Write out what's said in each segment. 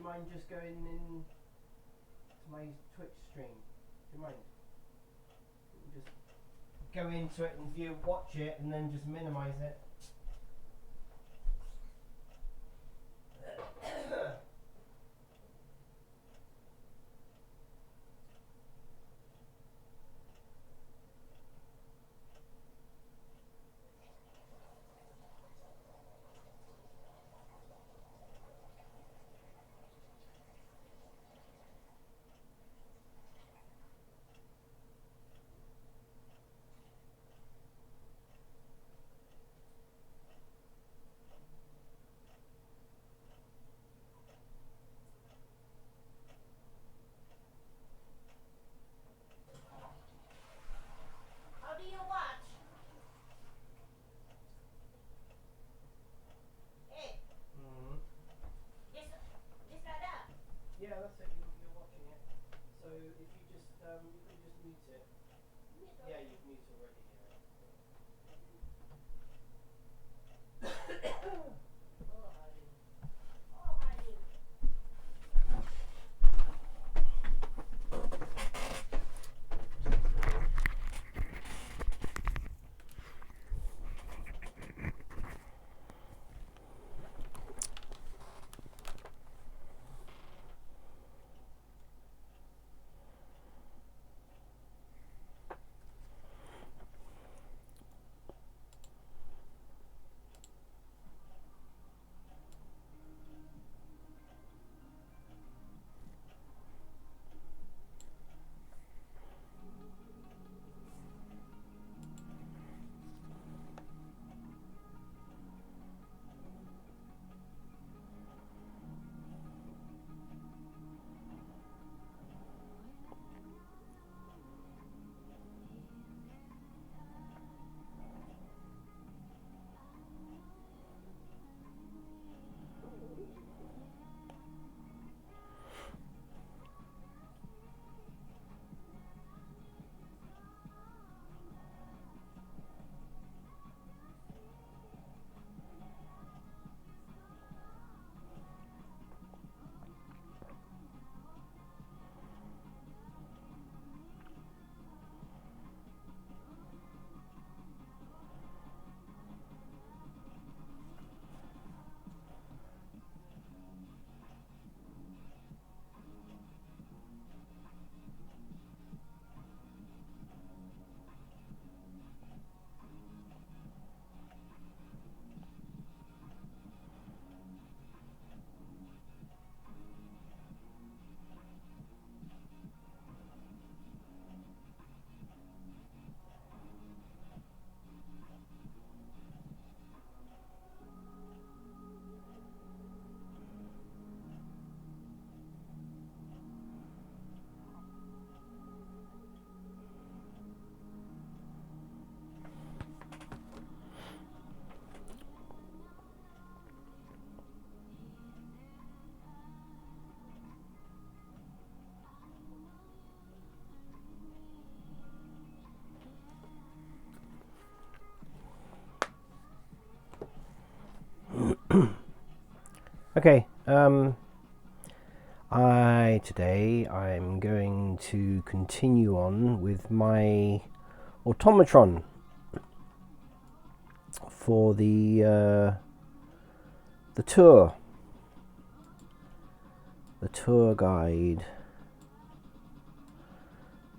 mind just going in to my Twitch stream? Do you mind? Just go into it and view, watch it, and then just minimize it. Yeah, that's it. You're watching it. So if you just you can just mute it. Yeah, you've muted already. Okay, today I'm going to continue on with my automatron for the tour guide.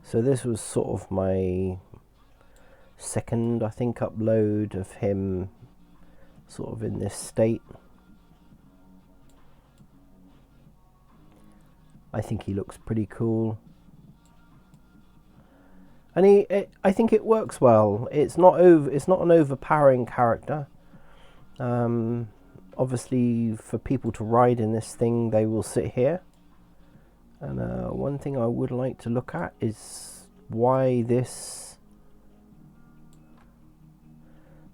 So this was sort of my second, I think, upload of him sort of in this state. I think he looks pretty cool, and I think it works well. It's not an overpowering character. Obviously, for people to ride in this thing, they will sit here. And one thing I would like to look at is why this.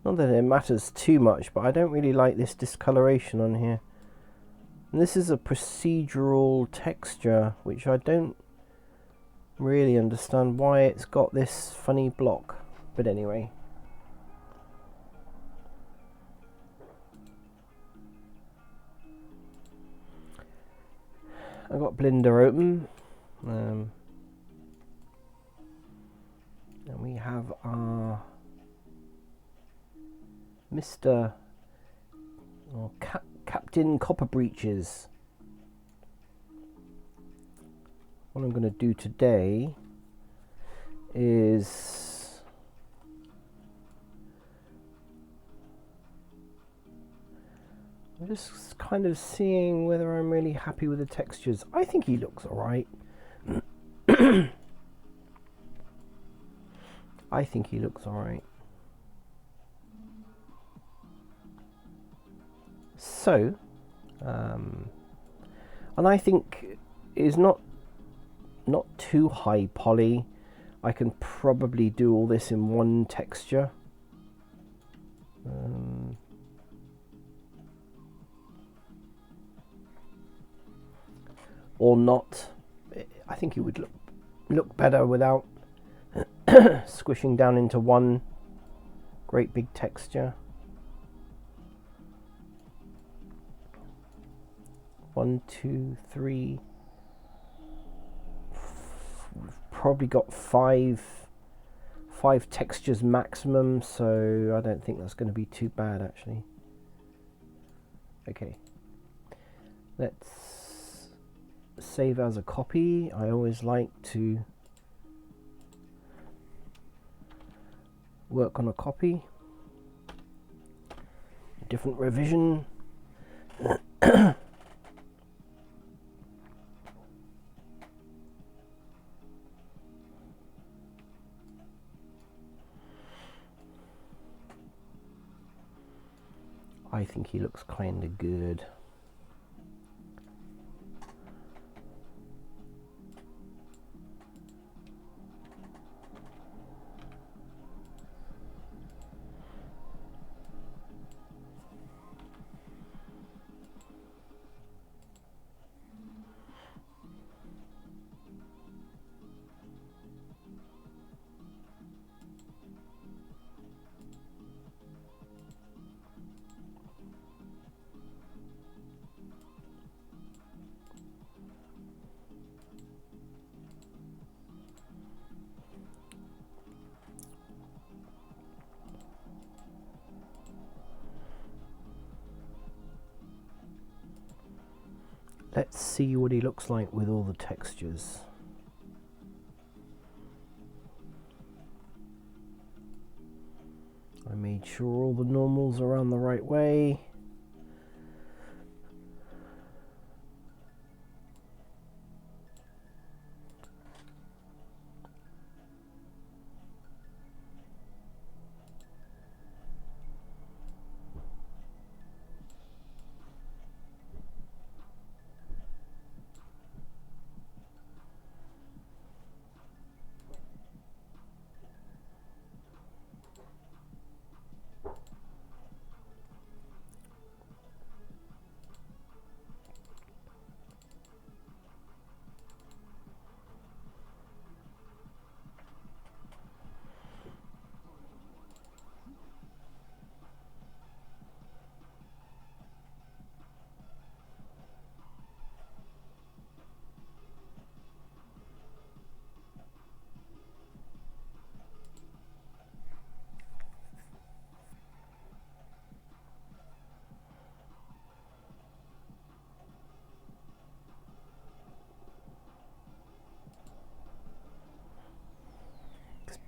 Not that it matters too much, but I don't really like this discoloration on here. And this is a procedural texture, which I don't really understand why it's got this funny block. But anyway. I got Blender open, and we have our Mr. or Captain Copper Breeches. What I'm going to do today is I'm just kind of seeing whether I'm really happy with the textures. I think he looks alright. I think he looks alright. So, and I think is not too high poly. I can probably do all this in one texture. Or not. I think it would look better without squishing down into one great big texture. 1, 2, 3. We've probably got five textures maximum, so I don't think that's going to be too bad actually. Okay, let's save as a copy. I always like to work on a copy. Different revision. I think he looks kind of good. Let's see what he looks like with all the textures. I made sure all the normals are on the right way.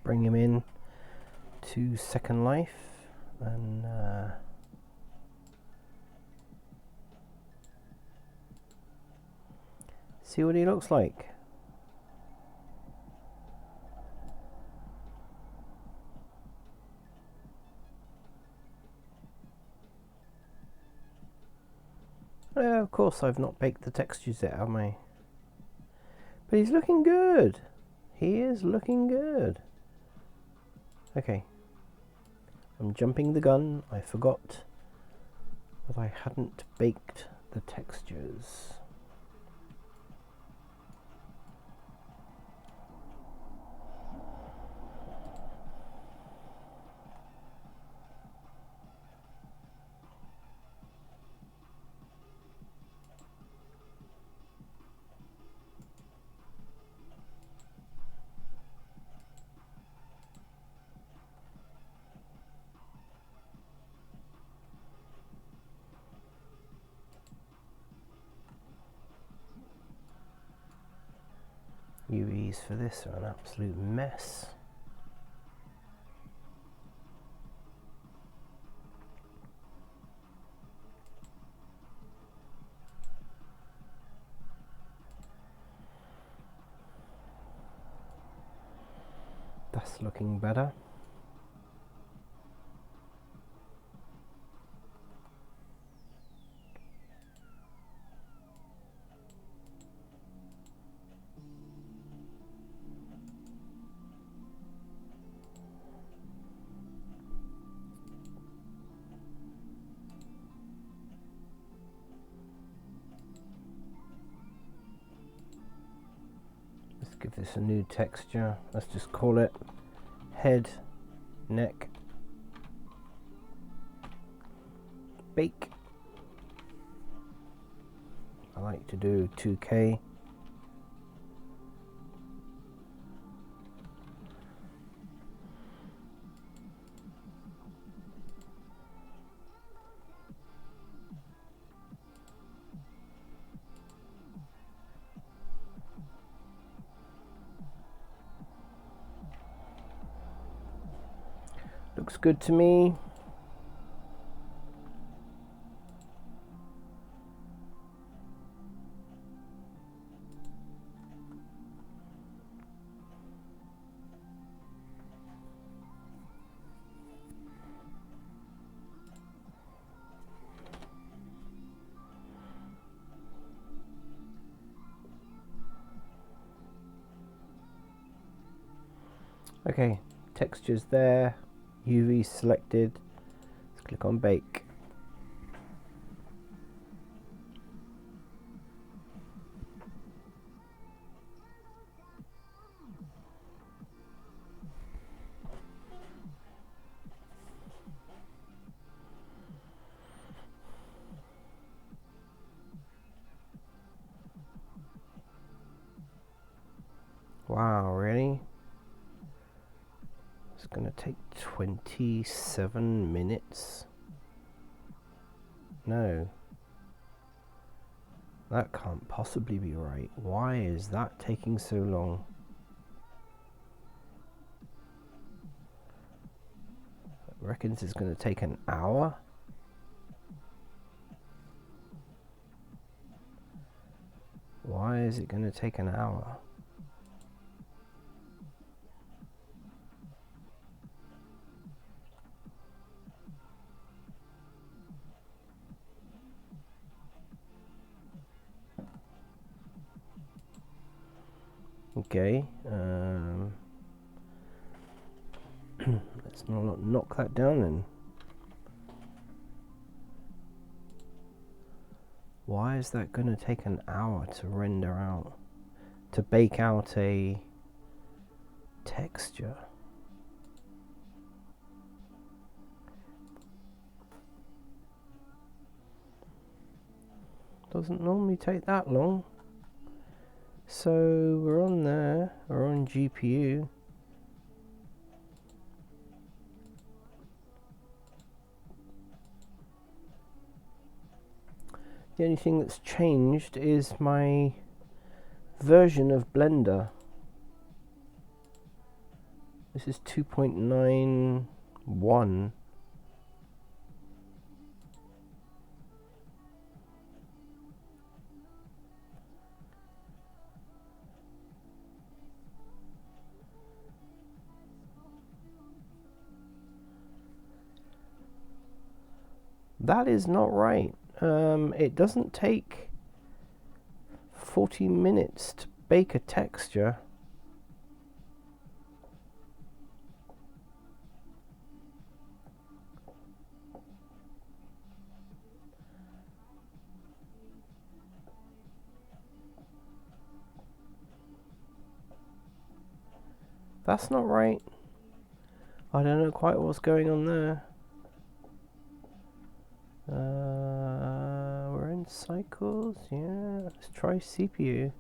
Bring him in to Second Life and see what he looks like. Of course I've not baked the textures yet, have I? But he's looking good. He is looking good. Okay, I'm jumping the gun. I forgot that I hadn't baked the textures. recipes for this are an absolute mess. That's looking better. Let's give this a new texture. Let's just call it head, neck, bake. I like to do 2K. Looks good to me. Okay, textures there, UV selected. Let's click on bake. Wow, really? It's gonna take 27 minutes? No. That can't possibly be right. Why is that taking so long? It reckons it's gonna take an hour? Why is it gonna take an hour? Okay, let's not knock that down then. Why is that going to take an hour to render out, to bake out a texture? Doesn't normally take that long. So we're on there, we're on GPU. The only thing that's changed is my version of Blender. This is 2.91. That is not right. It doesn't take 40 minutes to bake a texture. That's not right. I don't know quite what's going on there. We're in cycles, yeah. Let's try CPU.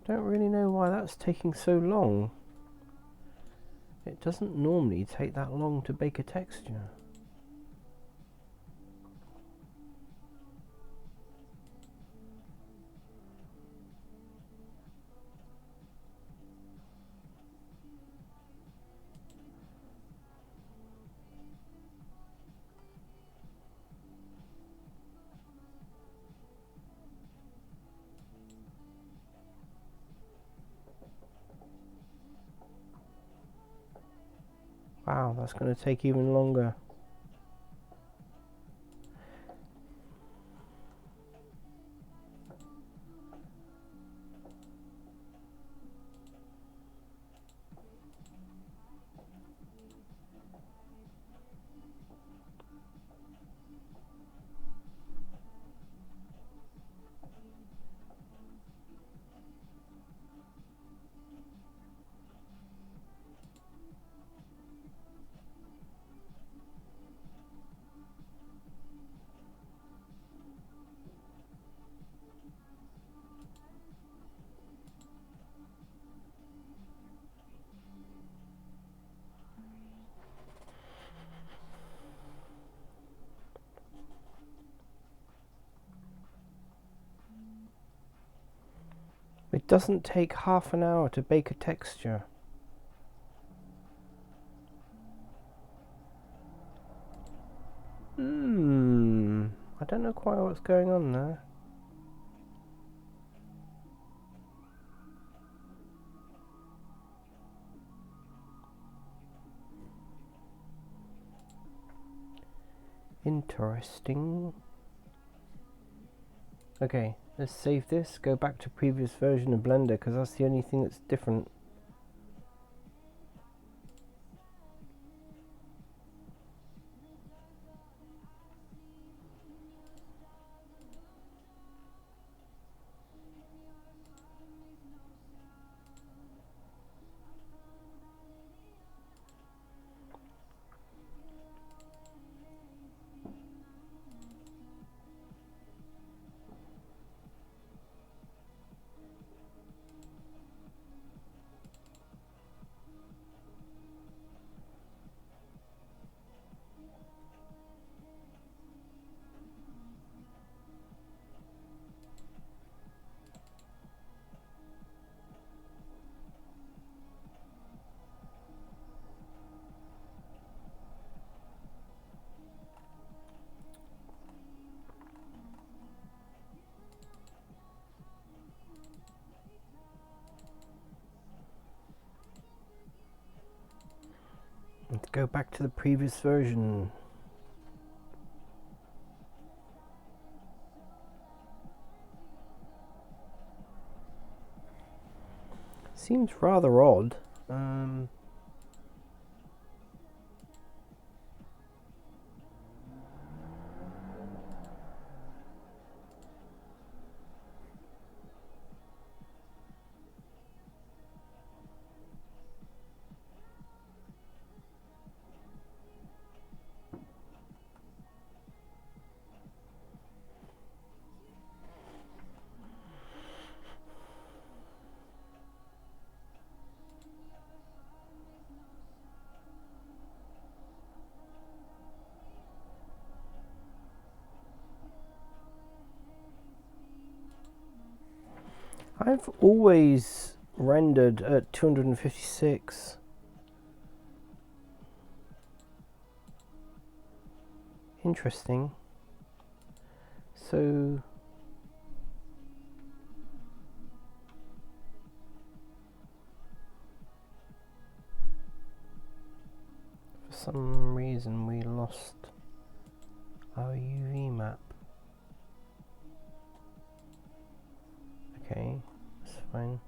Don't really know why that's taking so long. It doesn't normally take that long to bake a texture. Wow, that's going to take even longer. It doesn't take half an hour to bake a texture. I don't know quite what's going on there. Interesting. Okay, let's save this, go back to previous version of Blender because that's the only thing that's different. Let's go back to the previous version. Seems rather odd. I've always rendered at 256. Interesting. So for some reason we lost our UV map. Okay, that's fine.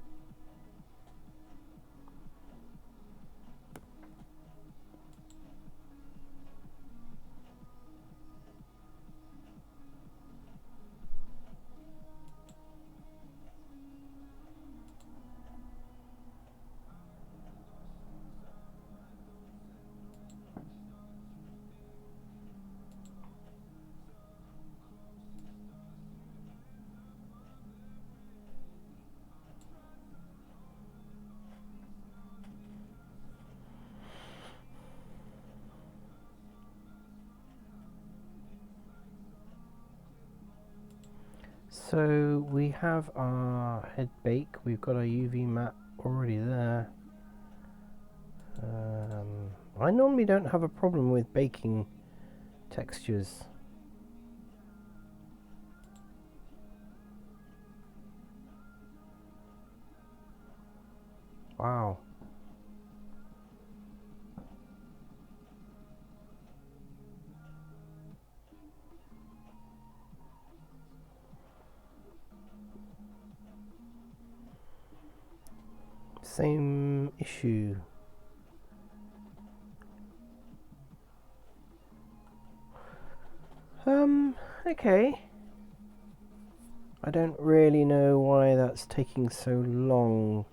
So we have our head bake, we've got our UV map already there. I normally don't have a problem with baking textures. Wow. Same issue. Okay. I don't really know why that's taking so long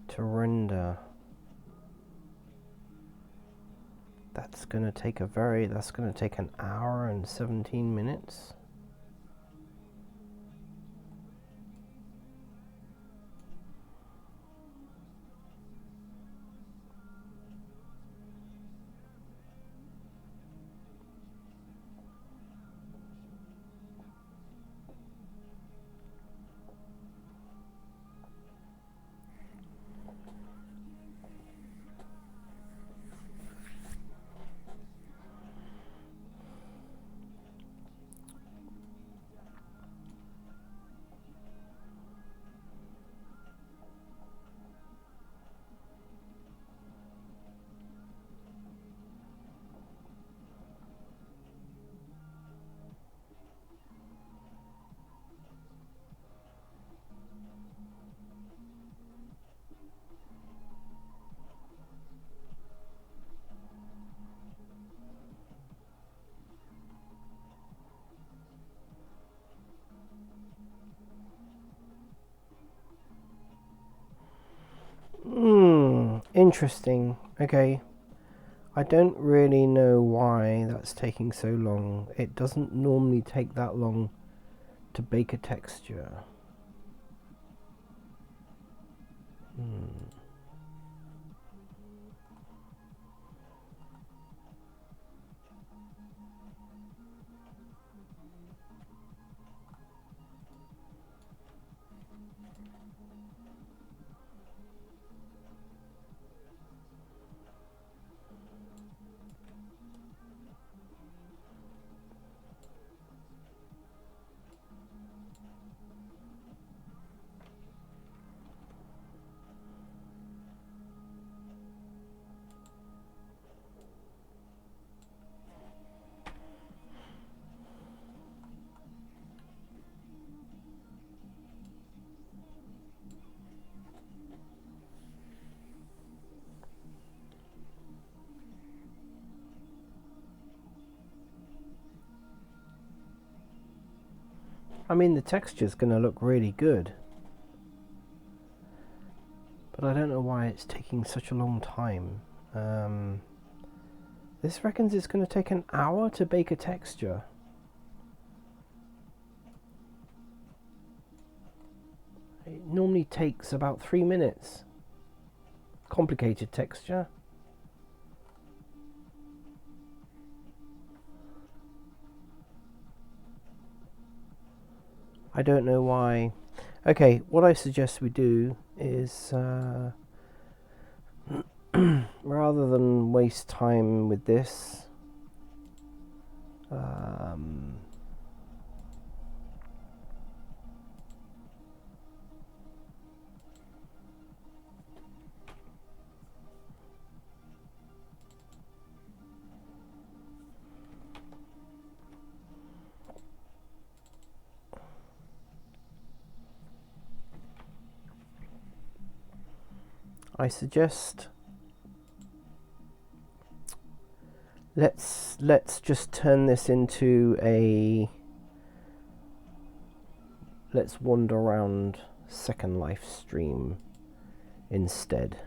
to render. That's gonna take an hour and 17 minutes. Interesting. Okay. I don't really know why that's taking so long. It doesn't normally take that long to bake a texture. I mean, the texture's going to look really good, but I don't know why it's taking such a long time. This reckons it's going to take an hour to bake a texture. It normally takes about 3 minutes. Complicated texture. I don't know why. Okay, what I suggest we do is rather than waste time with this, I suggest let's just turn this into a let's wander around Second Life stream instead.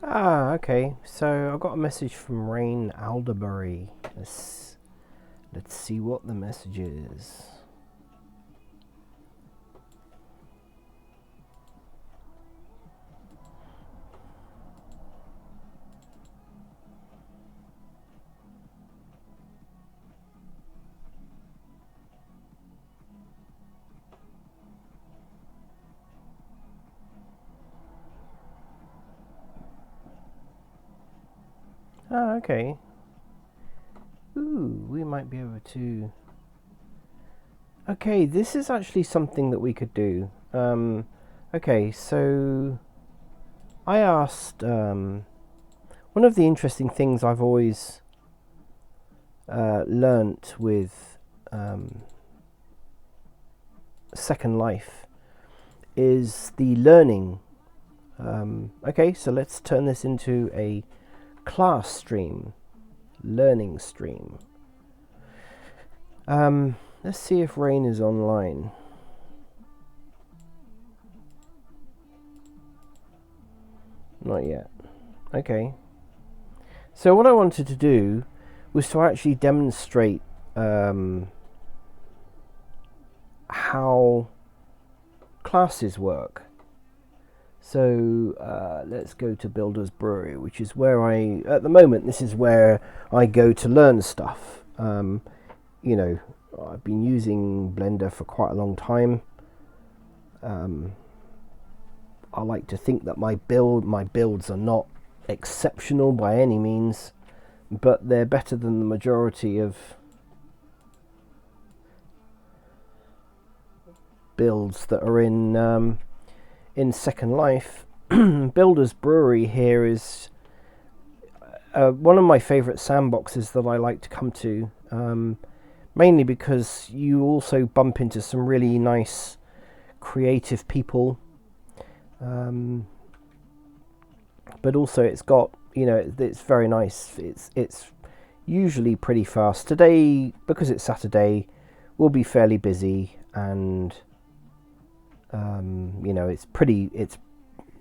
Ah, okay. So I got a message from Rain Alderbury. Let's see what the message is. Ah, okay. Ooh, we might be able to... Okay, this is actually something that we could do. Okay, so I asked... one of the interesting things I've always learnt with Second Life is the learning. Okay, so let's turn this into a class stream, learning stream. Let's see if Rain is online. Not yet. Okay. So what I wanted to do was to actually demonstrate how classes work. So let's go to Builders Brewery, which is where at the moment, this is where I go to learn stuff. You know, I've been using Blender for quite a long time. I like to think that my builds are not exceptional by any means, but they're better than the majority of builds that are in Second Life. Builders Brewery here is one of my favourite sandboxes that I like to come to, mainly because you also bump into some really nice creative people, but also it's got, you know, it's very nice. It's usually pretty fast. Today, because it's Saturday, we'll be fairly busy, and you know,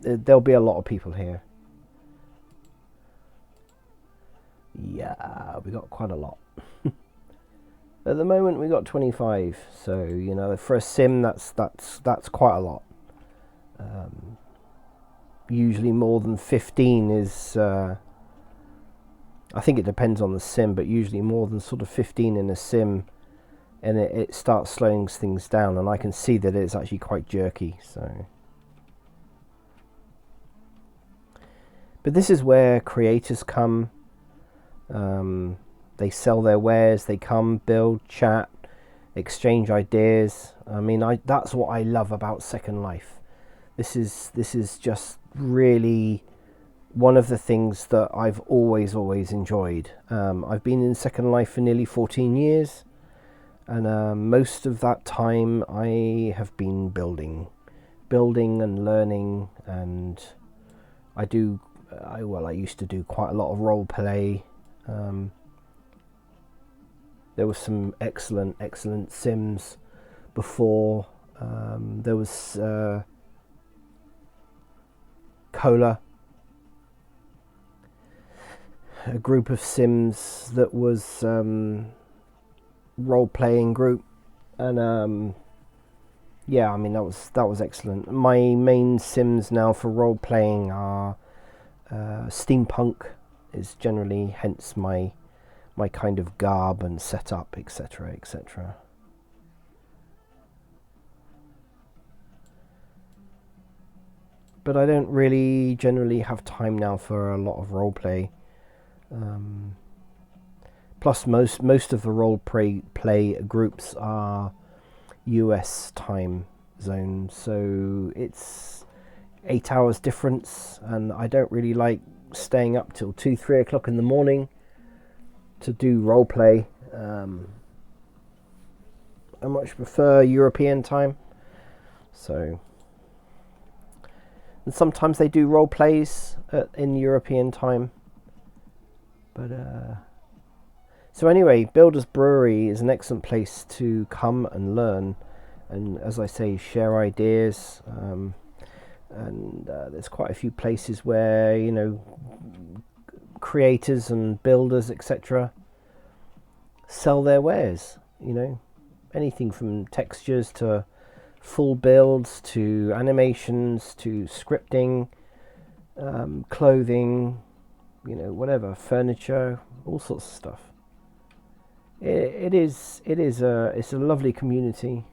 there'll be a lot of people here. Yeah, we got quite a lot. At the moment, we got 25. So, you know, for a sim, that's quite a lot. Usually more than 15 is. I think it depends on the sim, but usually more than sort of 15 in a sim, and it starts slowing things down, and I can see that it's actually quite jerky. So, but this is where creators come. They sell their wares. They come, build, chat, exchange ideas. I mean, that's what I love about Second Life. This is just really one of the things that I've always enjoyed. I've been in Second Life for nearly 14 years. And most of that time I have been building and learning, and I used to do quite a lot of role play. There was some excellent sims before. There was Cola, a group of sims that was role-playing group, and yeah, I mean, that was excellent. My main sims now for role-playing are steampunk is generally, hence my kind of garb and setup, etc. But I don't really generally have time now for a lot of roleplay. Plus, most of the role play groups are US time zone, so it's 8 hours difference, and I don't really like staying up till 2-3 o'clock in the morning to do role play. I much prefer European time. So, and sometimes they do role plays in European time, but so anyway, Builders Brewery is an excellent place to come and learn, and as I say, share ideas. and there's quite a few places where, you know, creators and builders, etc., sell their wares. You know, anything from textures to full builds to animations to scripting, clothing, you know, whatever, furniture, all sorts of stuff. It's a lovely community.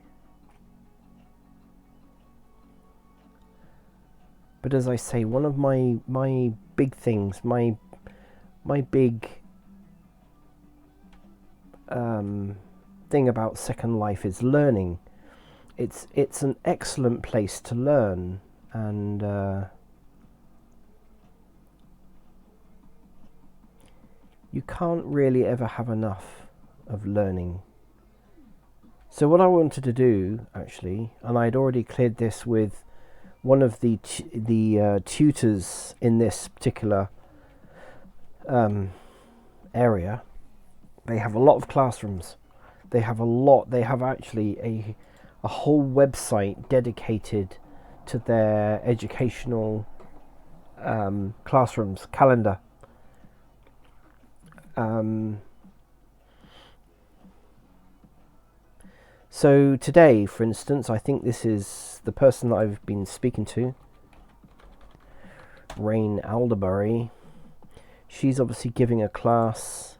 But as I say, one of my big things, my big thing about Second Life is learning. It's an excellent place to learn, and you can't really ever have enough of learning. So what I wanted to do, actually, and I'd already cleared this with one of the tutors in this particular area. They have a lot of classrooms. They have actually a whole website dedicated to their educational classrooms calendar. So today, for instance, I think this is the person that I've been speaking to, Rain Alderbury. She's obviously giving a class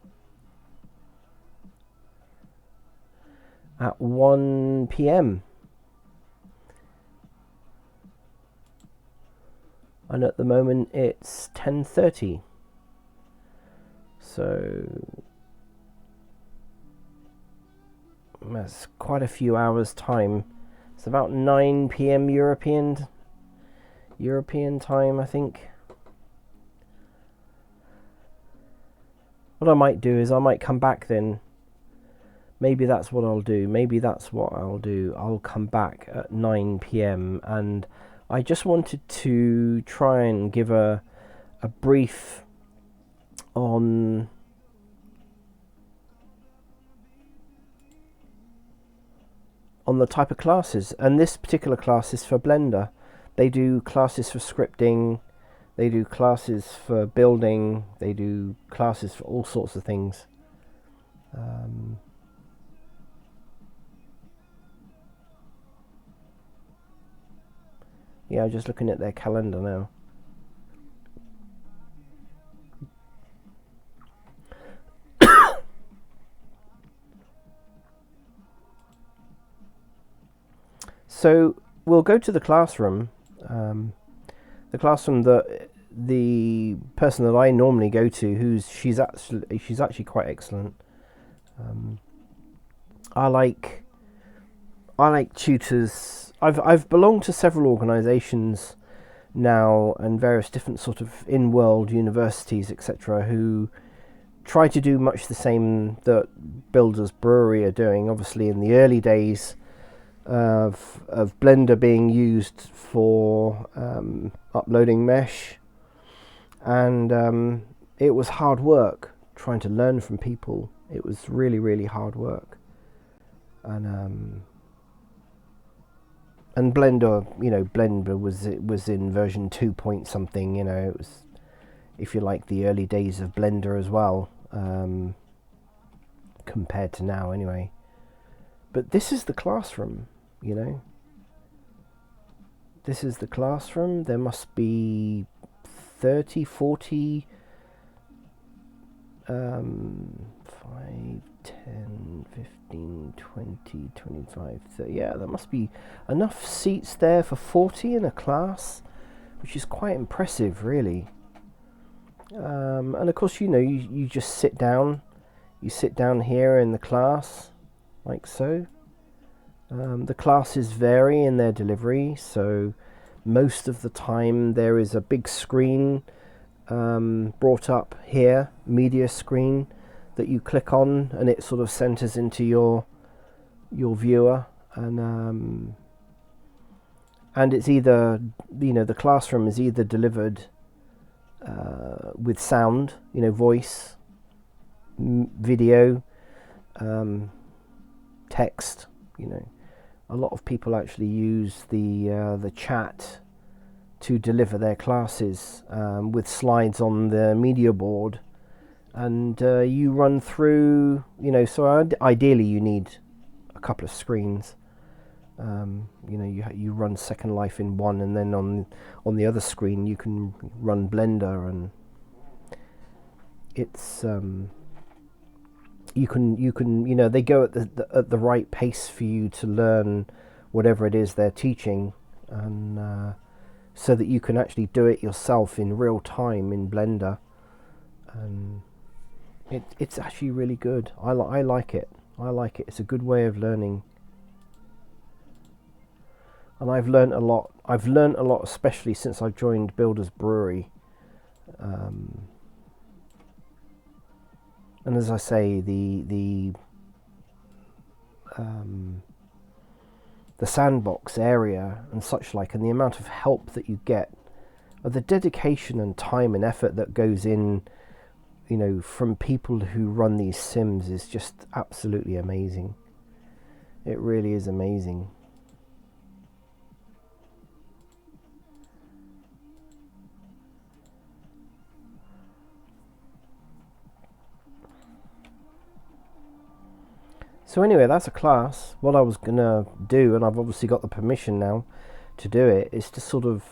at 1 p.m. and at the moment it's 10:30. So that's quite a few hours time. It's about 9 p.m. European time, I think. What I might do is I might come back then. Maybe that's what I'll do. I'll come back at 9 p.m. and I just wanted to try and give a brief on the type of classes, and this particular class is for Blender. They do classes for scripting, they do classes for building, they do classes for all sorts of things. Yeah, just looking at their calendar now. So we'll go to the classroom. The classroom that the person that I normally go to, she's actually quite excellent. I like tutors. I've belonged to several organisations now and various different sort of in-world universities, etc., who try to do much the same that Builders Brewery are doing. Obviously, in the early days of Blender being used for uploading mesh, and it was hard work trying to learn from people. It was really, really hard work, and Blender, Blender was in version 2 point something. It was, if you like, the early days of Blender as well, compared to now anyway. But this is the classroom, This is the classroom. There must be 30, 40, 5, 10, 15, 20, 25, 30. Yeah, there must be enough seats there for 40 in a class, which is quite impressive, really. And of course, you just sit down. You sit down here in the class, like so. The classes vary in their delivery, so most of the time there is a big screen brought up here, media screen, that you click on, and it sort of centers into your viewer, and it's either, the classroom is either delivered with sound, voice, video, text. A lot of people actually use the chat to deliver their classes with slides on the media board, and you run through, so ideally you need a couple of screens. You run Second Life in one, and then on the other screen you can run Blender, and it's you can they go at the right pace for you to learn whatever it is they're teaching, and so that you can actually do it yourself in real time in Blender, and it's actually really good. I like it. It's a good way of learning. And I've learnt a lot. Especially since I've joined Builders Brewery. And as I say, the sandbox area and such like, and the amount of help that you get, or the dedication and time and effort that goes in, from people who run these sims, is just absolutely amazing. It really is amazing. So anyway, that's a class. What I was going to do, and I've obviously got the permission now to do it, is to sort of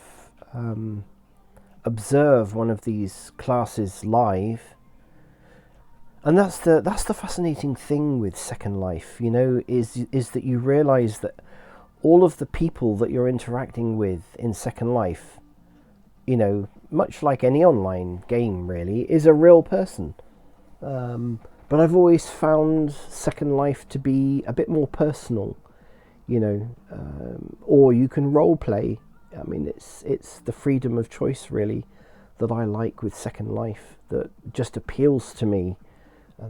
observe one of these classes live. And that's the fascinating thing with Second Life, is that you realise that all of the people that you're interacting with in Second Life, much like any online game really, is a real person. But I've always found Second Life to be a bit more personal, or you can role play. I mean, it's the freedom of choice really that I like with Second Life, that just appeals to me.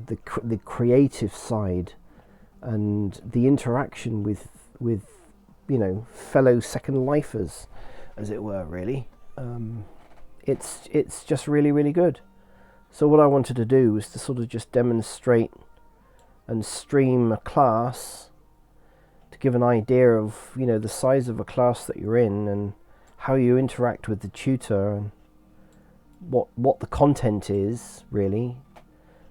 The creative side and the interaction with fellow Second Lifers, as it were, really. It's just really, really good. So what I wanted to do was to sort of just demonstrate and stream a class to give an idea of, the size of a class that you're in and how you interact with the tutor and what the content is, really.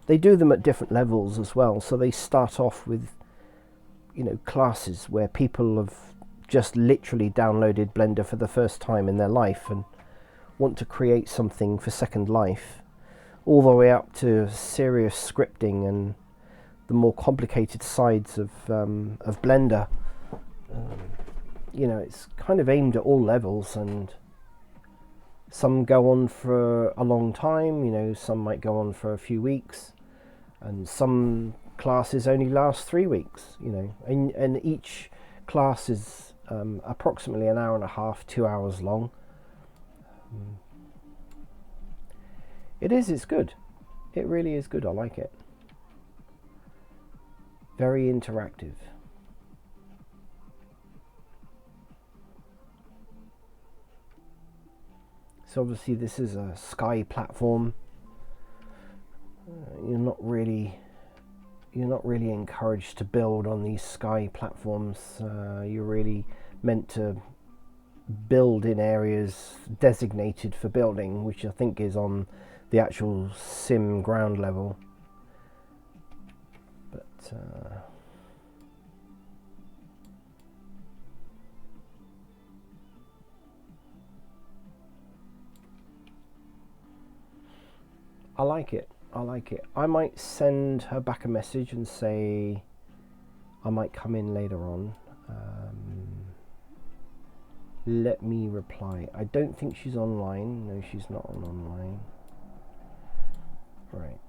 They do them at different levels as well. So they start off with, classes where people have just literally downloaded Blender for the first time in their life and want to create something for Second Life, all the way up to serious scripting and the more complicated sides of Blender. It's kind of aimed at all levels, and some go on for a long time. Some might go on for a few weeks, and some classes only last 3 weeks. And each class is approximately an hour and a half, 2 hours long. It's good. It really is good. I like it. Very interactive. So obviously this is a Sky platform. You're not really encouraged to build on these Sky platforms. You're really meant to build in areas designated for building, which I think is on the actual sim ground level. But I like it. I might send her back a message and say I might come in later on. Let me reply. I don't think she's online. No, she's not online. Right.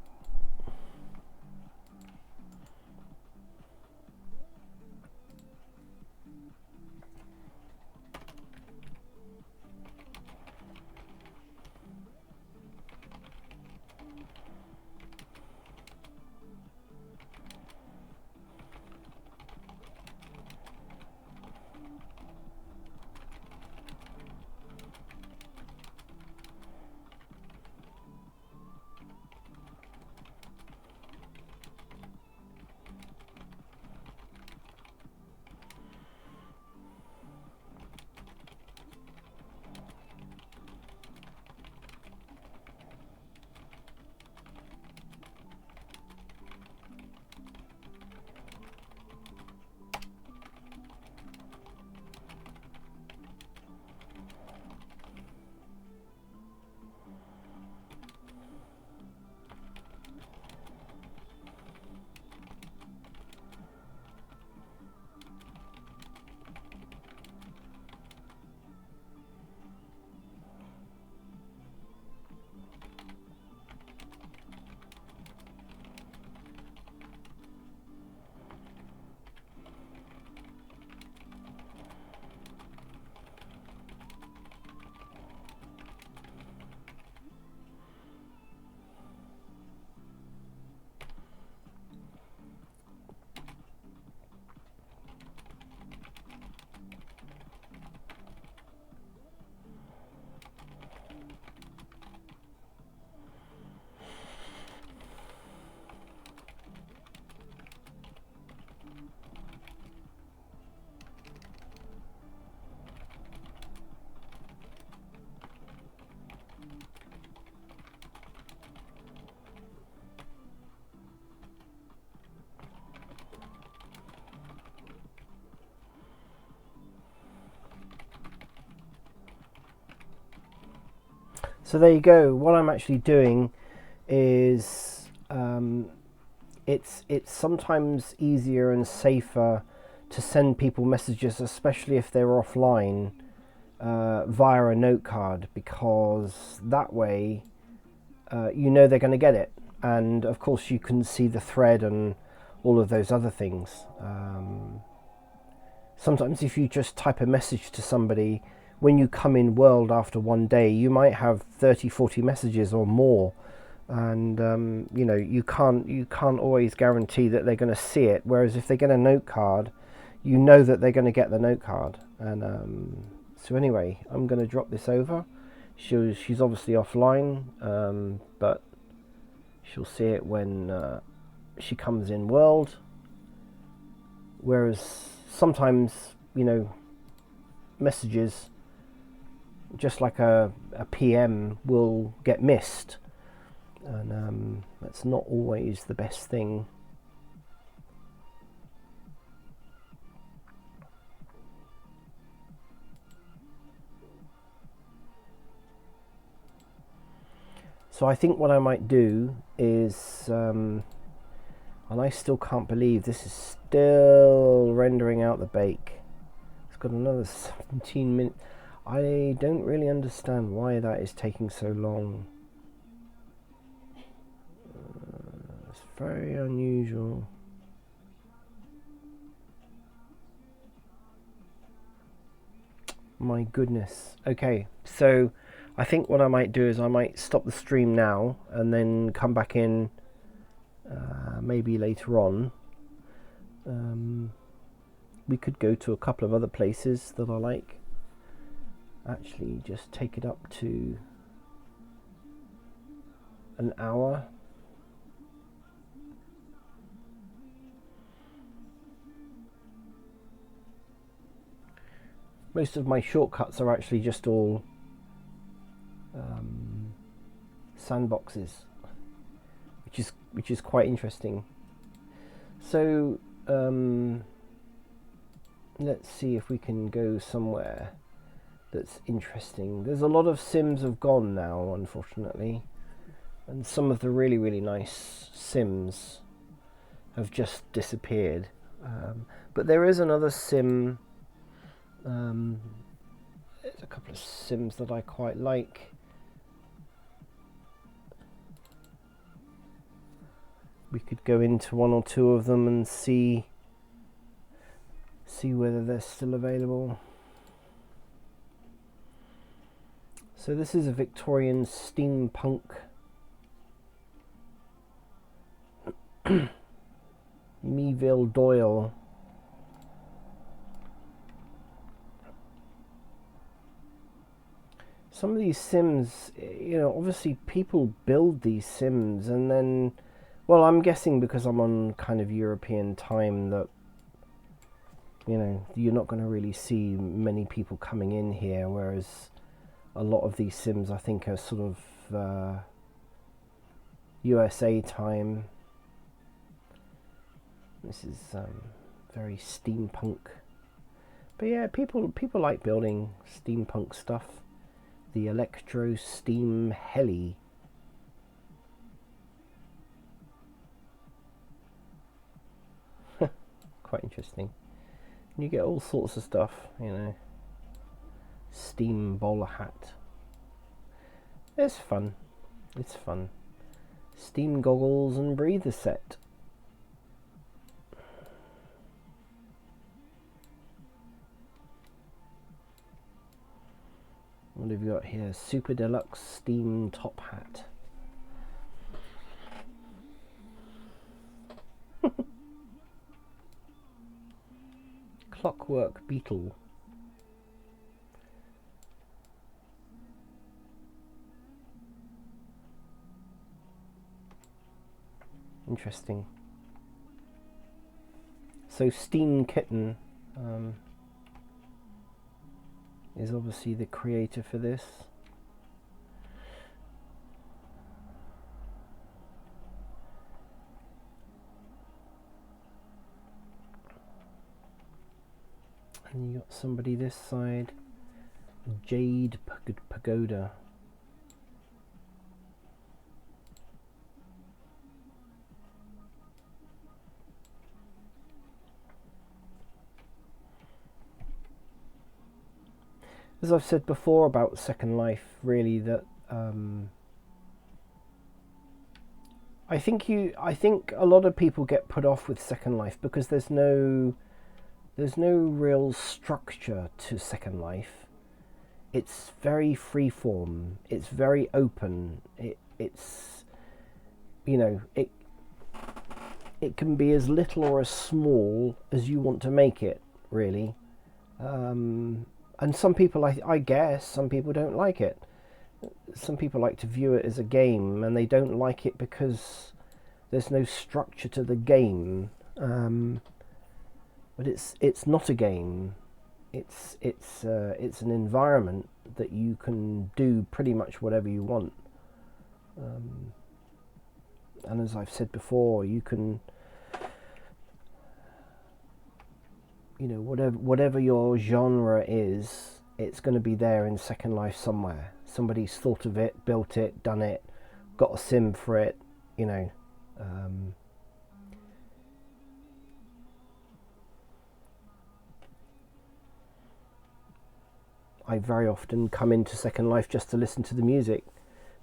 So there you go. What I'm actually doing is it's sometimes easier and safer to send people messages, especially if they're offline, via a note card, because that way you know they're going to get it, and of course you can see the thread and all of those other things. Sometimes if you just type a message to somebody, when you come in world after one day, you might have 30-40 messages or more, and you know, you can't always guarantee that they're going to see it, whereas if they get a note card, you know that they're going to get the note card. And so anyway, I'm going to drop this over. She's obviously offline, but she'll see it when she comes in world, whereas sometimes, you know, messages just like a PM will get missed, and that's not always the best thing. So I think what I might do is, and I still can't believe this is still rendering out the bake. It's got another 17 minutes. I don't really understand why that is taking so long. It's very unusual. My goodness. Okay, so I think what I might do is I might stop the stream now and then come back in maybe later on. We could go to a couple of other places that I like. Actually, just take it up to an hour. Most of my shortcuts are actually just all sandboxes, which is quite interesting. So let's see if we can go somewhere that's interesting. There's a lot of sims have gone now, unfortunately, and some of the really nice sims have just disappeared. But there is another sim. There's a couple of sims that I quite like. We could go into one or two of them and see whether they're still available. So this is a Victorian steampunk Meeville Doyle. Some of these sims, you know, obviously people build these sims and then, well, I'm guessing because I'm on kind of European time that, you know, you're not going to really see many people coming in here, whereas a lot of these sims I think are sort of USA time. This is very steampunk, but yeah, people like building steampunk stuff. The Electro Steam Heli. Quite interesting. And you get all sorts of stuff, you know. Steam bowler hat. It's fun. It's fun. Steam goggles and breather set. What have you got here? Super Deluxe Steam Top Hat. Clockwork Beetle. Interesting. So Steam Kitten is obviously the creator for this. And you got somebody this side, Jade Pagoda. As I've said before about Second Life, really, that I think a lot of people get put off with Second Life because there's no real structure to Second Life. It's very freeform. It's very open. It's it can be as little or as small as you want to make it, really. And some people, I guess, some people don't like it. Some people like to view it as a game, and they don't like it because there's no structure to the game. But it's not a game. It's an environment that you can do pretty much whatever you want. And as I've said before, you can, whatever your genre is, it's going to be there in Second Life somewhere. Somebody's thought of it, built it, done it, got a sim for it, I very often come into Second Life just to listen to the music,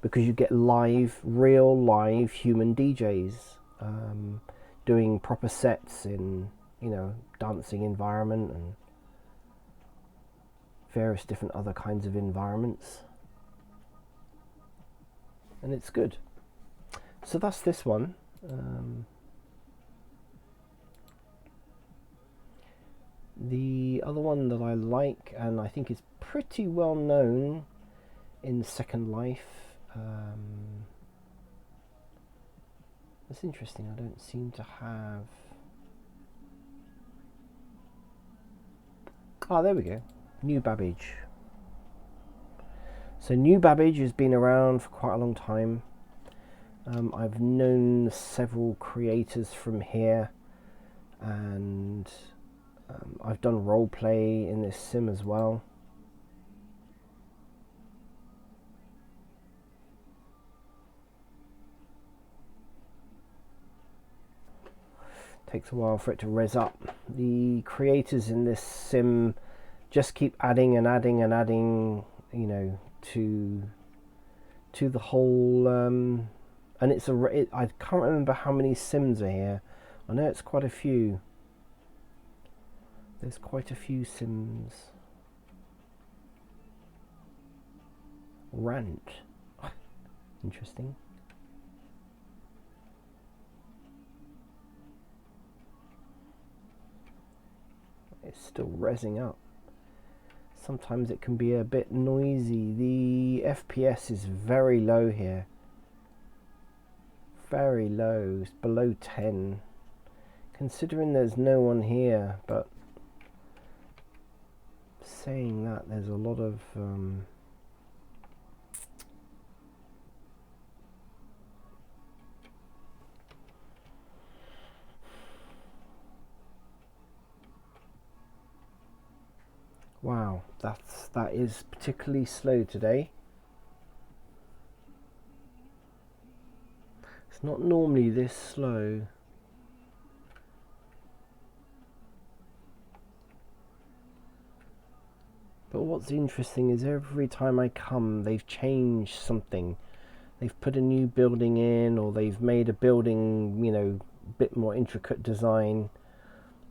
because you get real live human DJs doing proper sets in, dancing environment and various different other kinds of environments. And it's good. So that's this one. The other one that I like, and I think is pretty well known in Second Life, it's interesting, I don't seem to have... there we go. New Babbage. So New Babbage has been around for quite a long time. I've known several creators from here, and I've done roleplay in this sim as well. Takes a while for it to res up. The creators in this sim just keep adding and adding and adding, to the whole. And it's I can't remember how many sims are here. I know it's quite a few. There's quite a few sims. Rant. Interesting. It's still rezzing up. Sometimes it can be a bit noisy. The FPS is very low here. Very low. It's below 10. Considering there's no one here, but saying that, there's a lot of wow, that is particularly slow today. It's not normally this slow. But what's interesting is every time I come, they've changed something. They've put a new building in, or they've made a building, a bit more intricate design.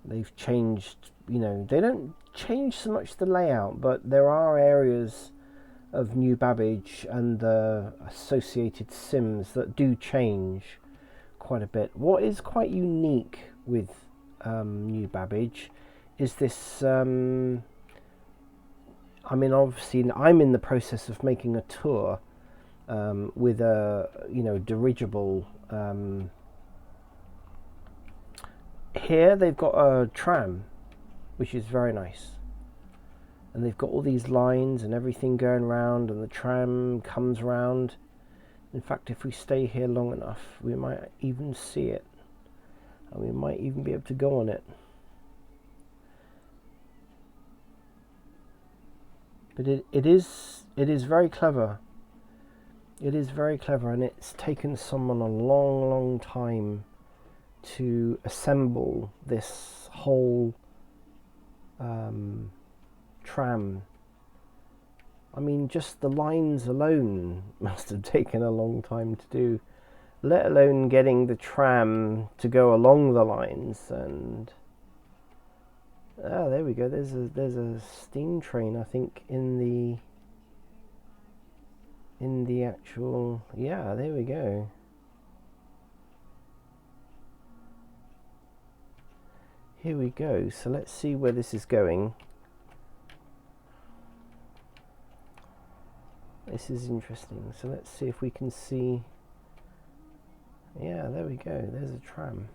They've changed, they don't change so much the layout, but there are areas of New Babbage and the associated sims that do change quite a bit. What is quite unique with New Babbage is this, obviously I'm in the process of making a tour with a, dirigible. Here they've got a tram, which is very nice. And they've got all these lines and everything going round, and the tram comes round. In fact, if we stay here long enough, we might even see it. And we might even be able to go on it. But it is very clever. It is very clever, and it's taken someone a long, long time to assemble this whole tram I mean, just the lines alone must have taken a long time to do, let alone getting the tram to go along the lines. And there we go. There's a steam train, I think, in the actual. Yeah, there we go. Here we go. So let's see where this is going. This is interesting. So let's see if we can see. Yeah, there we go. There's a tram.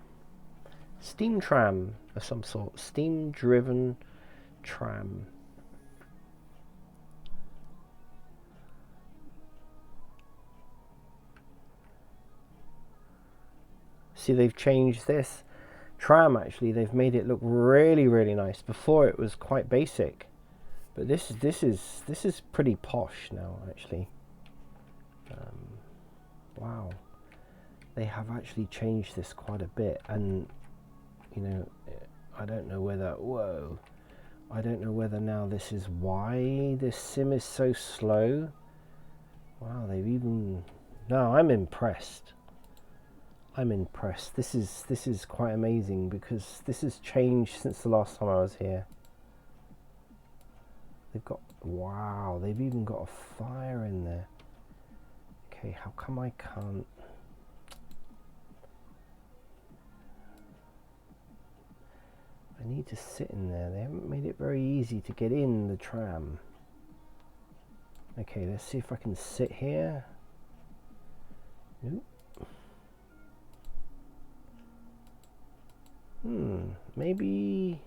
Steam tram of some sort. Steam driven tram. See, they've changed this tram, actually. They've made it look really, really nice. Before it was quite basic. But this is pretty posh now, actually. Wow. They have actually changed this quite a bit, and you know, I don't know whether I don't know whether now this is why this sim is so slow. Wow, they've even. No, I'm impressed. I'm impressed. This is quite amazing, because this has changed since the last time I was here. They've got, wow, they've even got a fire in there. Okay, how come I can't? I need to sit in there. They haven't made it very easy to get in the tram. Okay, let's see if I can sit here. Nope. Maybe.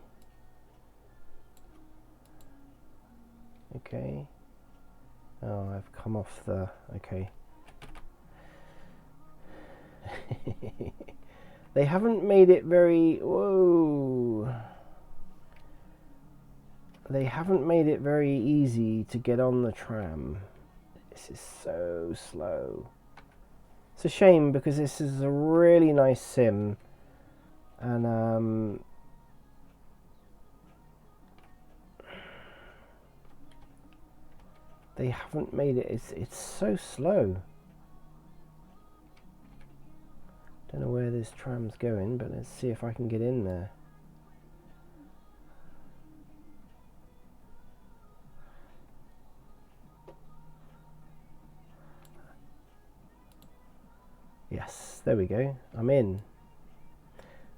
Okay. Oh, I've come off the. Okay. They haven't made it very. Whoa. They haven't made it very easy to get on the tram. This is so slow. It's a shame, because this is a really nice sim, and they haven't made it. It's so slow. Don't know where this tram's going, but let's see if I can get in there. Yes, there we go. I'm in.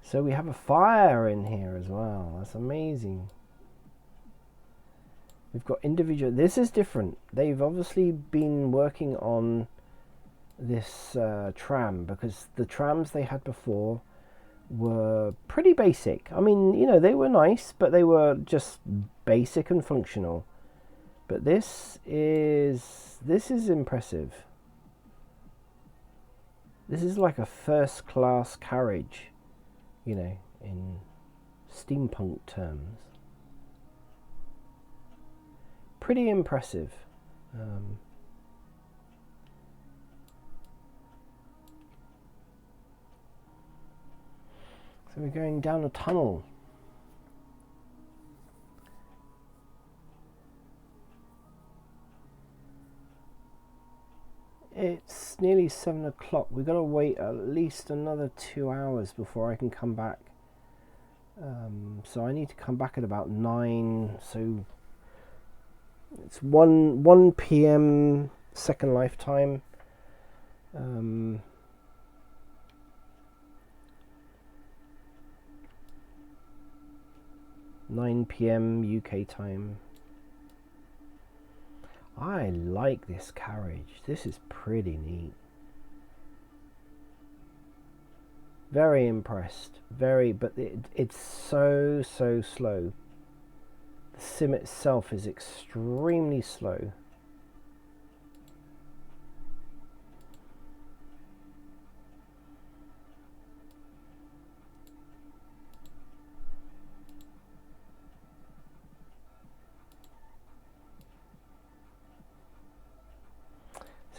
So we have a fire in here as well. That's amazing. We've got individual. This is different. They've obviously been working on this tram, because the trams they had before were pretty basic. I mean, you know, they were nice, but they were just basic and functional. But this is impressive. This is like a first class carriage, you know, in steampunk terms. Pretty impressive. So we're going down a tunnel. It's nearly 7 o'clock. We've got to wait at least another 2 hours before I can come back. So I need to come back at about 9. So it's 1 p.m. Second Life time. 9 p.m. UK time. I like this carriage. This is pretty neat. Very impressed. But it's so slow. The sim itself is extremely slow.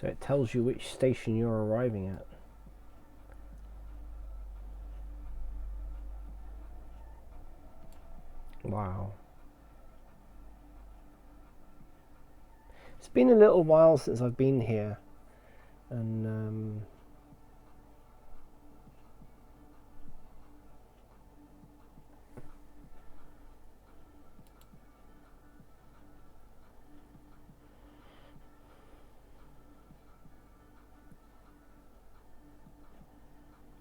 So it tells you which station you're arriving at. Wow. It's been a little while since I've been here, and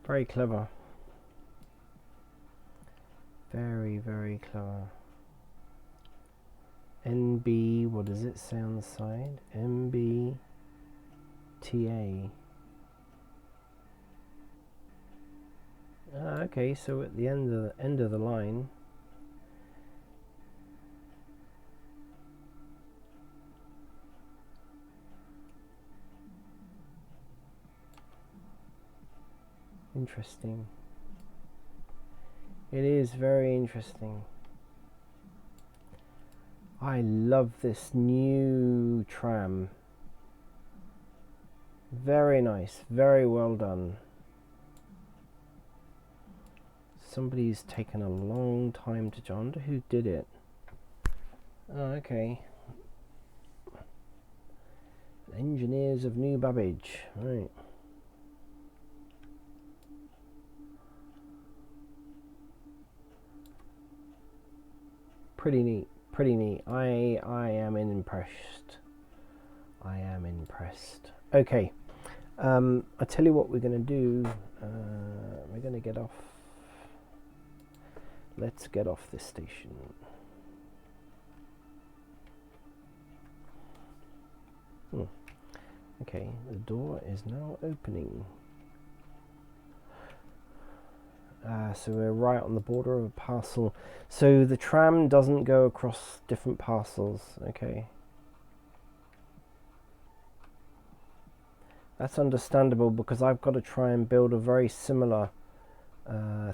very clever. Very, very clever. NB, what does it say on the side? MBTA. Okay, so at the end of the line. Interesting. It is very interesting. I love this new tram. Very nice, very well done. Somebody's taken a long time to I wonder who did it. Oh, okay. Engineers of New Babbage, right. Pretty neat, pretty neat. I am impressed. I am impressed. Okay, I tell you what we're going to do. We're going to get off. Let's get off this station. Okay, the door is now opening. So we're right on the border of a parcel. So the tram doesn't go across different parcels. Okay. That's understandable because I've got to try and build a very similar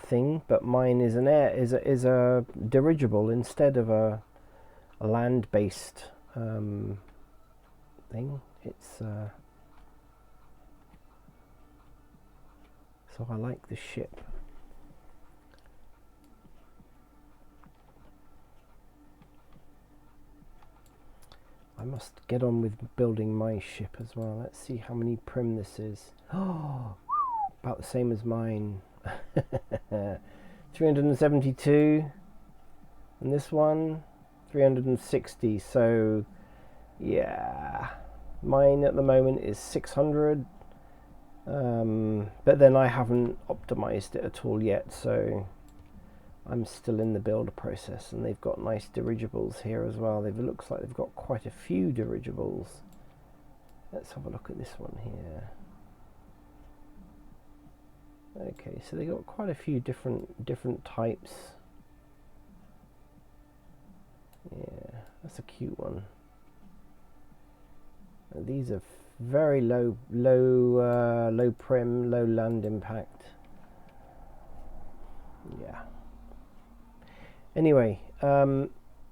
thing, but mine is is a dirigible instead of a land-based thing. It's so I like the ship. I must get on with building my ship as well. Let's see how many prim this is. Oh, about the same as mine. 372, and this one 360. So yeah, mine at the moment is 600, but then I haven't optimized it at all yet, so I'm still in the build process. And they've got nice dirigibles here as well. It looks like they've got quite a few dirigibles. Let's have a look at this one here. Okay, so they got quite a few different types. Yeah, that's a cute one. And these are very low prim, low land impact. Yeah. Anyway, I'm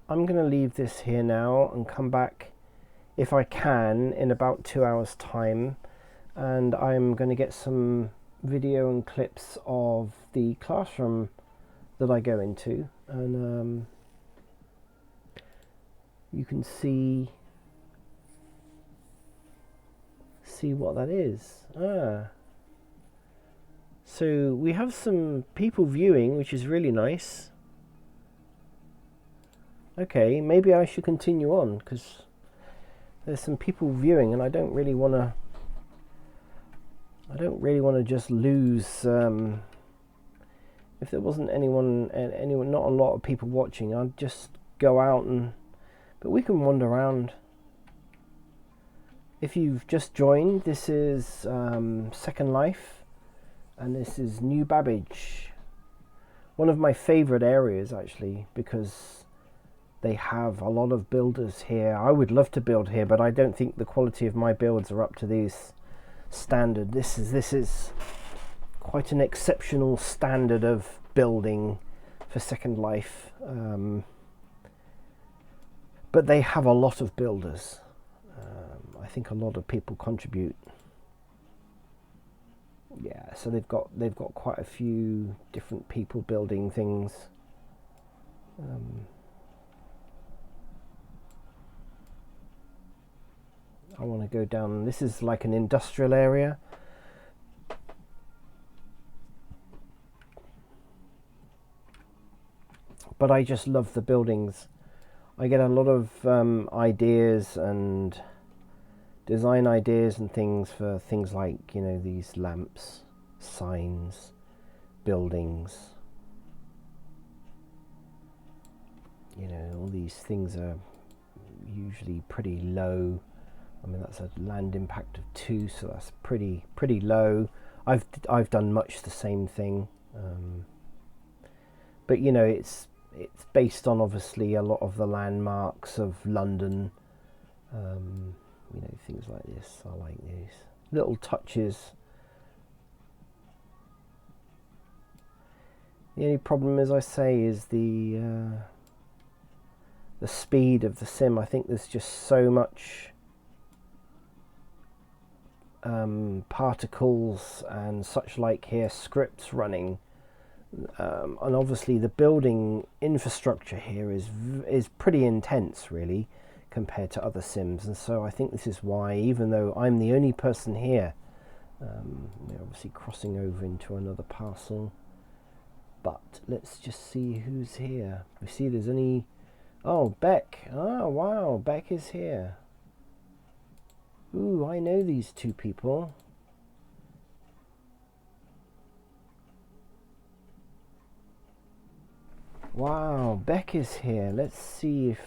going to leave this here now and come back, if I can, in about 2 hours' time, and I'm going to get some video and clips of the classroom that I go into, and you can see what that is. So we have some people viewing, which is really nice. Okay, maybe I should continue on because there's some people viewing, and I don't really want to just lose. If there wasn't anyone, not a lot of people watching, I'd just go out but we can wander around. If you've just joined, this is Second Life, and this is New Babbage. One of my favourite areas, actually, because they have a lot of builders here. I would love to build here, but I don't think the quality of my builds are up to these standard. This is quite an exceptional standard of building for Second Life. But they have a lot of builders. I think a lot of people contribute. Yeah, so they've got quite a few different people building things. I want to go down. This is like an industrial area. But I just love the buildings. I get a lot of ideas and design ideas and things for things like, you know, these lamps, signs, buildings. You know, all these things are usually pretty low. I mean, that's a land impact of 2, so that's pretty low. I've done much the same thing, but you know, it's based on obviously a lot of the landmarks of London. You know, things like this. I like these little touches. The only problem, as I say, is the speed of the sim. I think there's just so much particles and such like here, scripts running, and obviously the building infrastructure here is pretty intense, really, compared to other sims. And so I think this is why, even though I'm the only person here, we're obviously crossing over into another parcel. But let's just see who's here. We see there's only... Oh, Beck. Oh, wow, Beck is here. Ooh, I know these two people. Wow, Beck is here. Let's see if...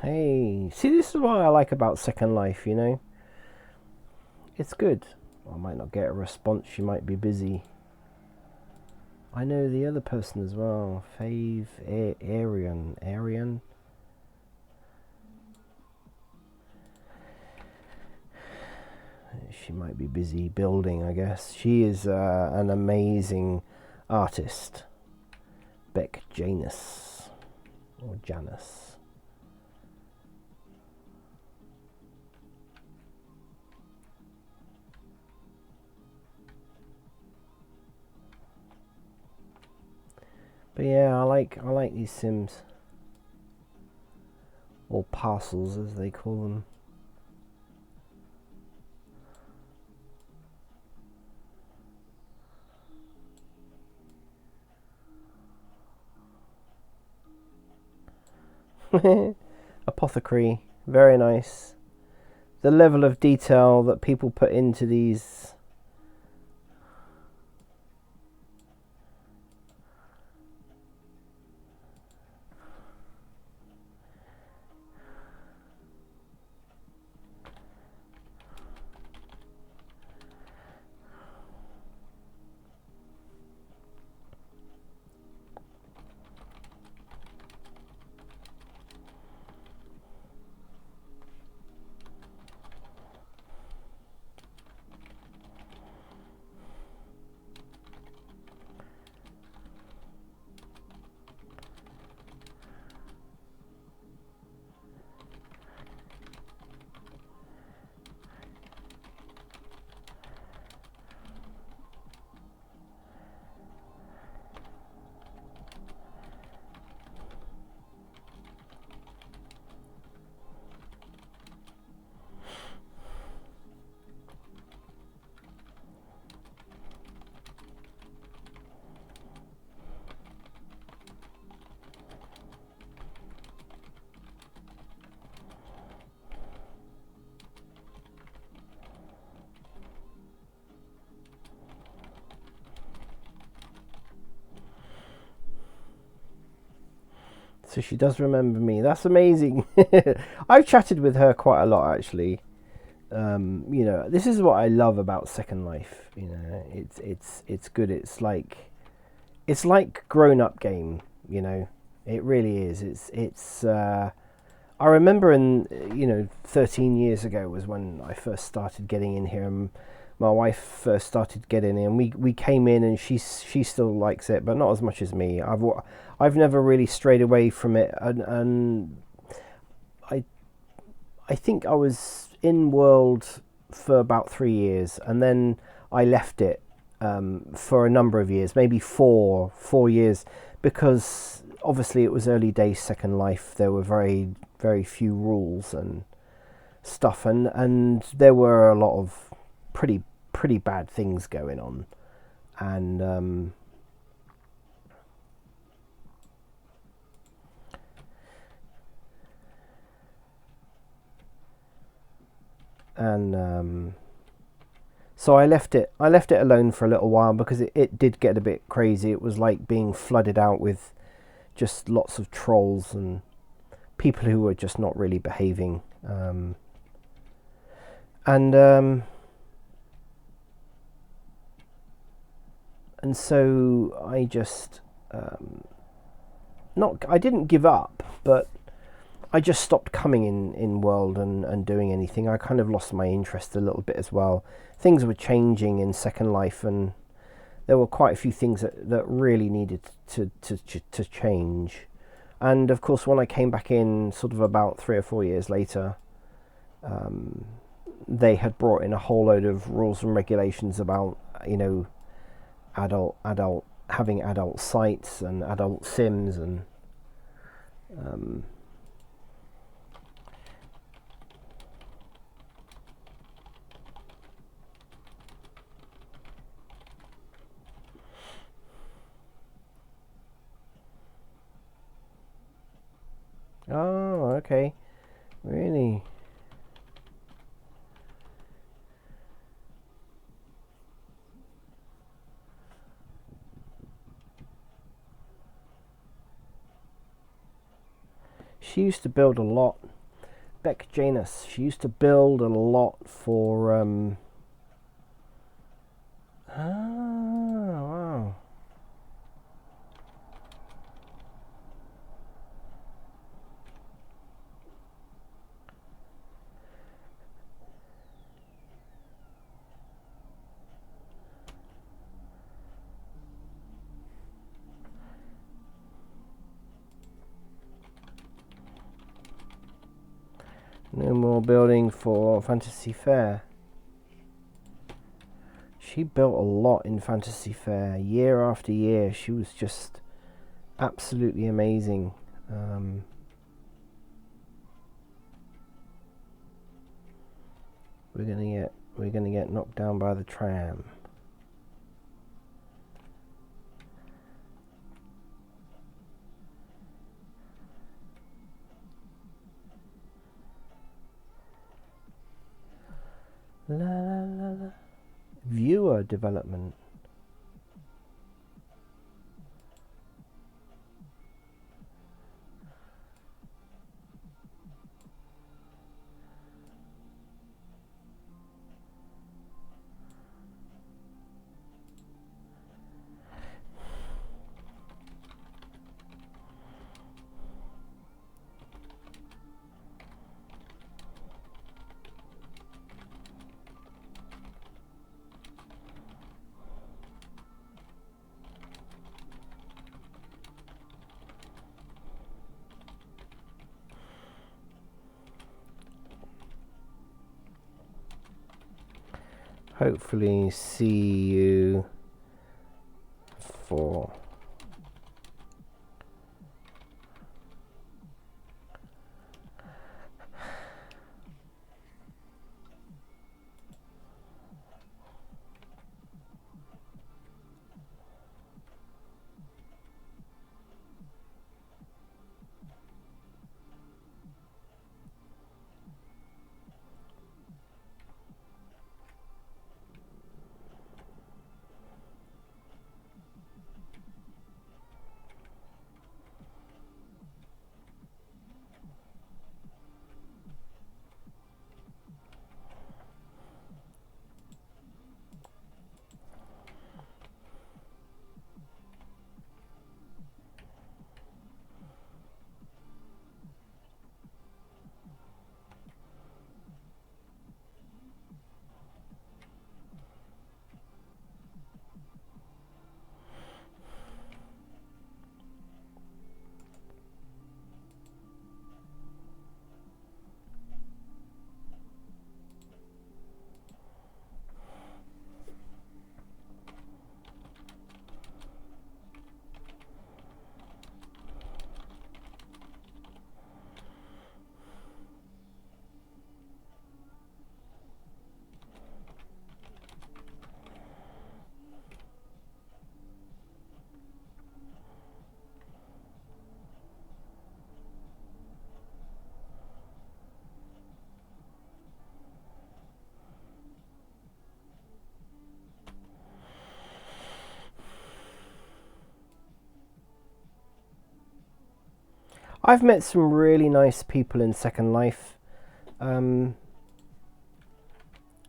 Hey, see, this is what I like about Second Life, you know? It's good. I might not get a response, she might be busy. I know the other person as well, Fave Arian. She might be busy building, I guess. She is an amazing artist. Beck Janus, or Janus. But yeah, I like these sims, or parcels as they call them. Apothecary, very nice. The level of detail that people put into these. So she does remember me. That's amazing. I've chatted with her quite a lot, actually. You know, this is what I love about Second Life. You know, it's good. It's like grown up game. You know, it really is. It's. I remember 13 years ago was when I first started getting in here, and my wife first started getting in. We came in, and she still likes it, but not as much as me. I've never really strayed away from it, and I think I was in World for about 3 years, and then I left it for a number of years, maybe four years, because obviously it was early days Second Life. There were very few rules and stuff, and there were a lot of pretty bad things going on, and so I left it alone for a little while, because it did get a bit crazy. It was like being flooded out with just lots of trolls and people who were just not really behaving, and so I just I didn't give up, but I just stopped coming in World and doing anything. I kind of lost my interest a little bit as well. Things were changing in Second Life, and there were quite a few things that really needed to change. And of course, when I came back in, sort of about 3 or 4 years later, they had brought in a whole load of rules and regulations about, you know, adult having adult sites and adult sims, and oh, okay, really. She used to build a lot. Beck Janus. She used to build a lot for. Wow. No more building for Fantasy Fair. She built a lot in Fantasy Fair, year after year. She was just absolutely amazing. We're gonna get knocked down by the tram. La la la la. Viewer development. Hopefully see you for I've met some really nice people in Second Life.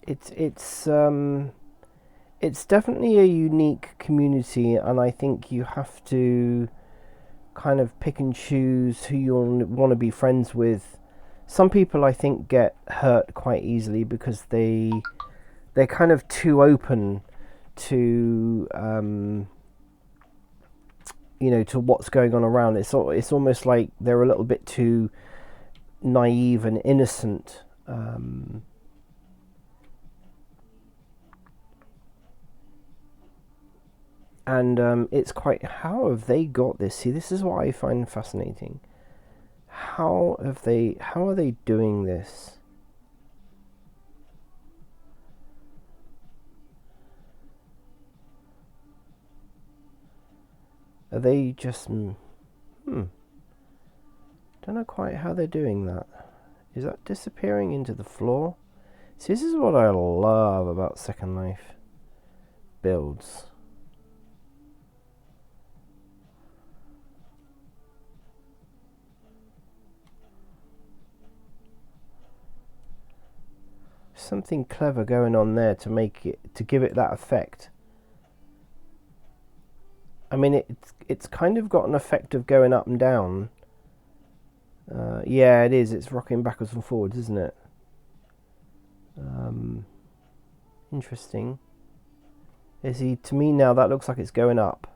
It's definitely a unique community, and I think you have to kind of pick and choose who you want to be friends with. Some people I think get hurt quite easily because they're kind of too open to to what's going on around. It's almost like they're a little bit too naive and innocent. And it's quite, how have they got this? See, this is what I find fascinating. How are they doing this? Are they just don't know quite how they're doing that. Is that disappearing into the floor? See, this is what I love about Second Life builds. Something clever going on there to give it that effect. I mean, it's kind of got an effect of going up and down. Yeah, it is. It's rocking backwards and forwards, isn't it? Interesting. To me now, that looks like it's going up.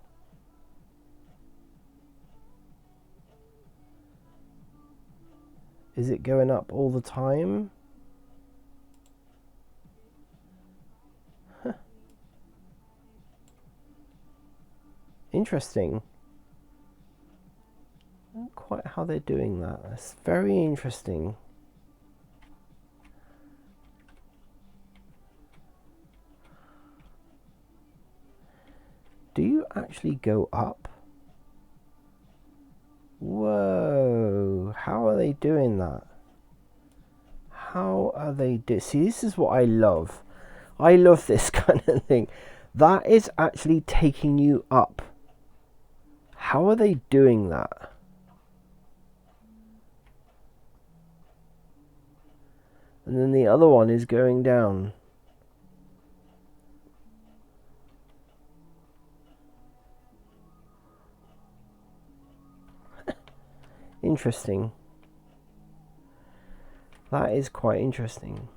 Is it going up all the time? Interesting. Not quite how they're doing that. That's very interesting. Do you actually go up? Whoa. How are they doing that? How are they see, this is what I love. I love this kind of thing. That is actually taking you up. How are they doing that? And then the other one is going down. Interesting. That is quite interesting.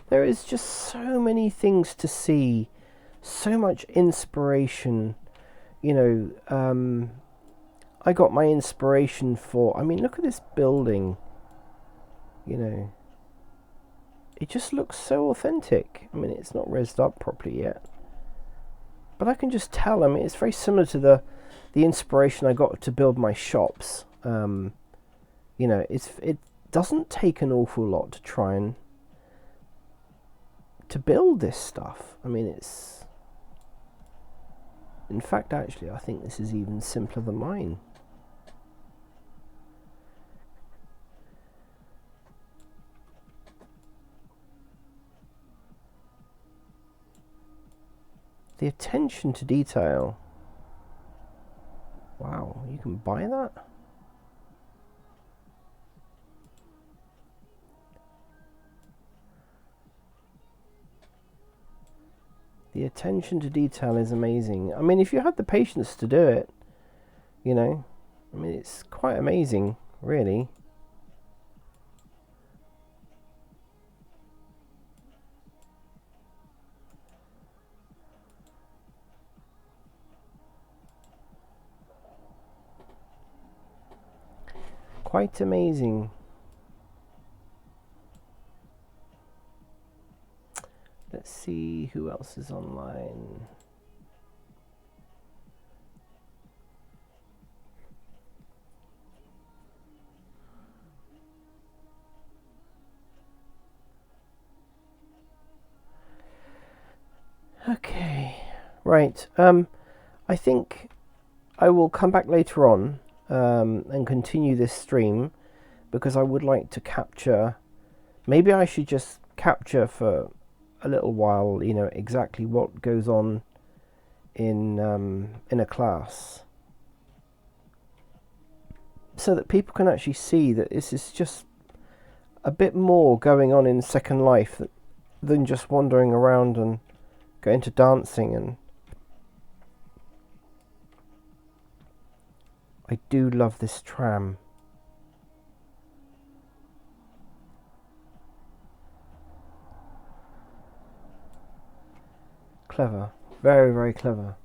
There is just so many things to see, so much inspiration. I got my inspiration I mean, look at this building. It just looks so authentic. I mean, it's not rezzed up properly yet, but I can just tell. I mean, it's very similar to the inspiration I got to build my shops. It doesn't take an awful lot to try and to build this stuff. I mean, in fact, actually, I think this is even simpler than mine. The attention to detail. Wow, you can buy that? The attention to detail is amazing. I mean, if you had the patience to do it, I mean, it's quite amazing, really. Quite amazing. Let's see who else is online. Okay, right. I think I will come back later on and continue this stream, because I would like to capture. Maybe I should just capture for a little while, you know, exactly what goes on in a class, so that people can actually see that this is just a bit more going on in Second Life than just wandering around and going to dancing. And I do love this tram. Clever. Very, very clever.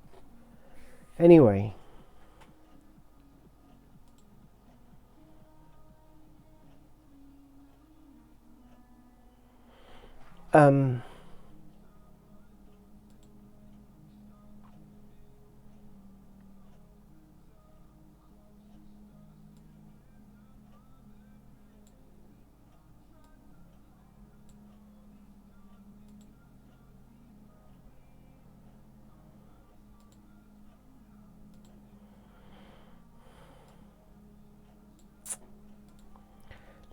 Anyway.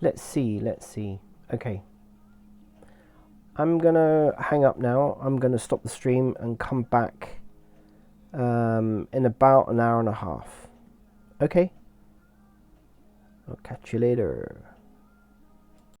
Let's see. Okay. I'm gonna hang up now. I'm gonna stop the stream and come back in about an hour and a half. Okay? I'll catch you later.